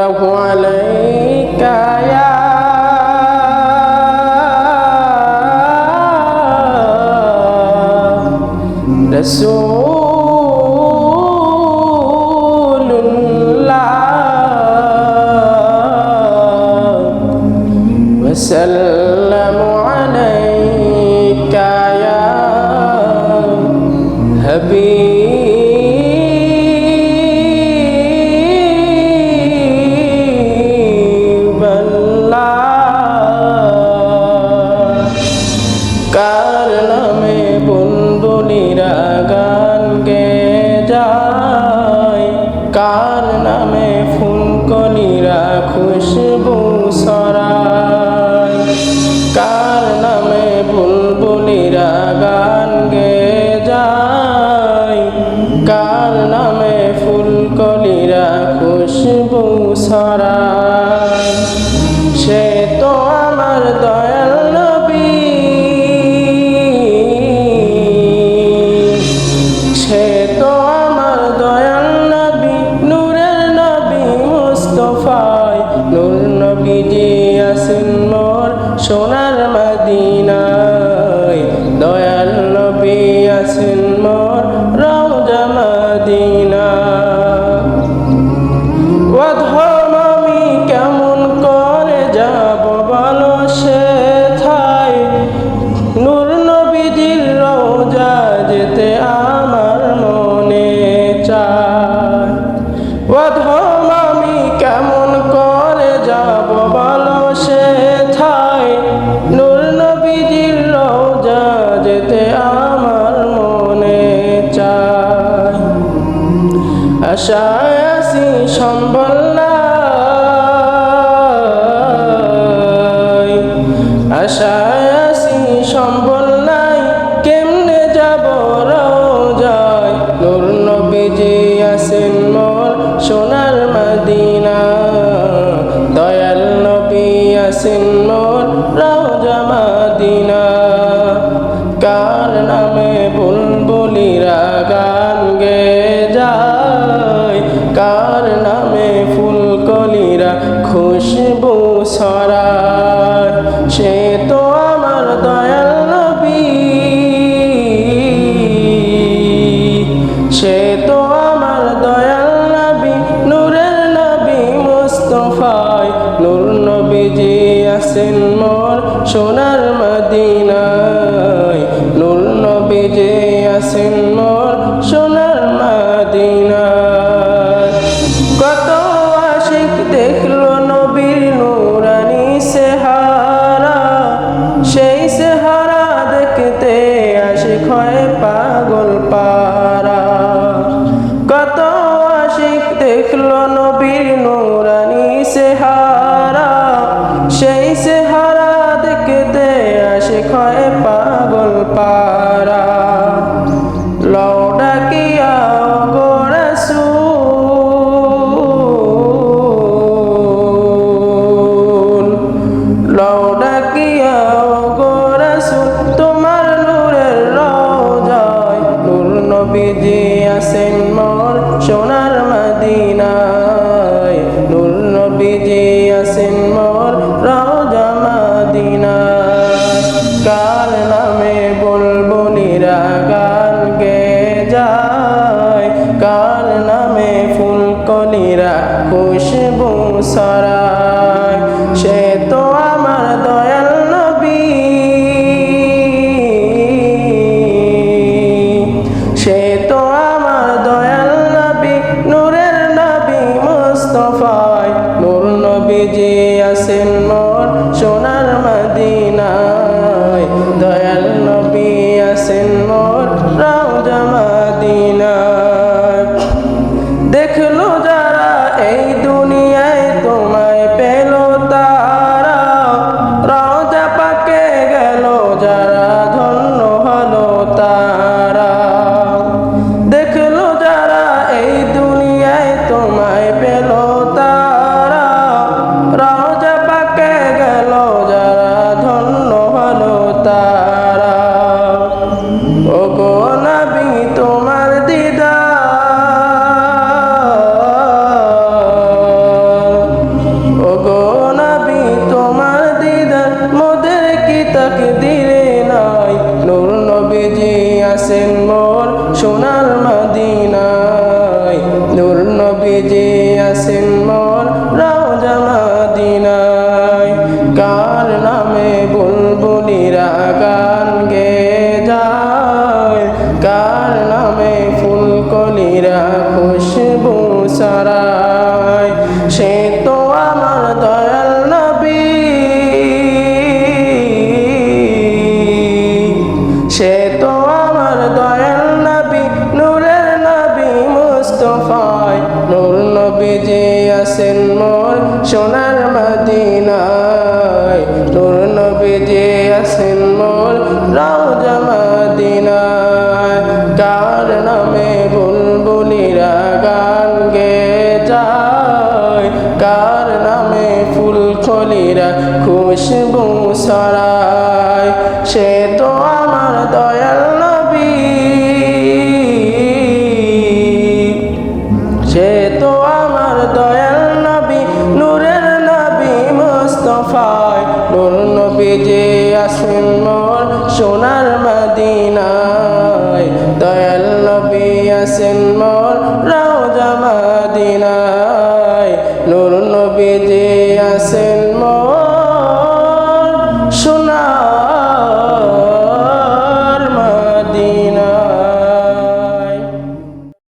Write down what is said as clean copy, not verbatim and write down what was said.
সাল্লাল্লাহু আলাইকা ইয়া রাসূলুল্লাহ ওয়া সাল্লামু আলাইকা ইয়া হাবিবাল্লাহ। কার নামে বুলবুলিরা গান গেয়ে যায়, কার নামে ফুলকলিরা খুশবু ছড়ায়, কার নামে বুলবুলিরা গান গেয়ে যায়, কার নামে ফুলকলিরা খুশবু ছড়ায়। সে তো আমার দয়াল নবী, সে তো আমার দয়াল নবী, নূরের নবী মুস্তাফায়। নূর নবীজি আছেন মোর সোনার মদিনায়, দয়াল নবী আছেন মোর রওজা মদিনা। অধম আমি কেমন করে যাব বলো সেথায়, নূর নবীজির রওজা যেতে আমার মনে চায়। অধম আমি কেমন করে যাব বলো সেথায়, নূর নবীজির রওজা যেতে আমার মনে চায়। আশায় আছি সম্বল নাই, আশায় আছি সম্বল নাই, কেমনে যাব রওজায়। নূর নবীজি আছেন মোর সোনার মদিনা, দয়াল নবী আছেন মোর রওজা মদিনা। কার নামে বুলবুলিরা গান গেয়ে যায়, কার নামে ফুলকলিরা খুশবু ছড়ায়। সে তো আমার দয়াল নবী, সে তো আমার দয়াল নবী, নূরের নবী মুস্তাফায়। নূর নবীজি আছেন মোর সোনার মদিনায়, নূর নবীজি আছেন মোর সোনার মদিনায়। কত আশিক দেখলো নবীর নূরানি চেহারা, সেই চেহারা দেখতে আশিক হয় পাগল পারা। কত আশিক দেখলো নবীর নূরানি চেহারা, সেই চেহারা দেখতে আশিক হয় পাগল পারা। লও ডাকিয়া গো রাসূল, লও ডাকিয়া গো রাসূল, তোমার নূরের রওজায়। নূর নবীজি আছেন মোর সোনার মদিনায়, নূর নবীজি আছেন মোর রওজা মদিনায়। কার নামে বুলবুলিরা গান গেয়ে যায়, কার নামে ফুলকলিরা খুশবু ছড়ায়। সে তো আমার দয়াল নবী, সে তো আমার দয়াল নবী, নূরের নবী মুস্তাফায়। নূর নবীজি আছেন মোর সোনার মদিনায়, দয়াল নবী আছেন মোর রওজা মদিনায়। দেখলো যারা এই দুনিয়ায় তোমায় পেল তারা, রওজা পাকে গেল যারা ধন্য হলো তারা। দেখলো যারা এই দুনিয়ায় তোমায় পেল তারা, তাকদিরে নাই, নূর নবীজি আছেন মোর সোনার মদিনায়, নূর নবীজি আছেন মোর রওজা মদিনায়। কার নামে বুলবুলিরা গান গেয়ে যায়, কার নামে ফুলকলিরা খুশবু ছড়ায়, সে তো আমার দয়াল নবী, সে তো আমার দয়াল নবী, নূরের নবী মুস্তাফায়, নূর নবীজি আছেন মোর সোনার মদিনায়, নূর নবীজি আছেন মোর রওজা মদিনায়। কার নামে বুলবুলিরা গান গেয়ে যায়, কার নামে ফুলকলিরা খুশবু ছড়ায়, সে তো আমার দয়াল নবী, সে তো আমার দয়াল নবী, নূরের নবী মুস্তাফায়, নূর নবীজি আছেন মোর সোনার মদিনায়, দয়াল নবী আছেন মোর রওজা মদিনায়, নূর নবীজি আছেন মোর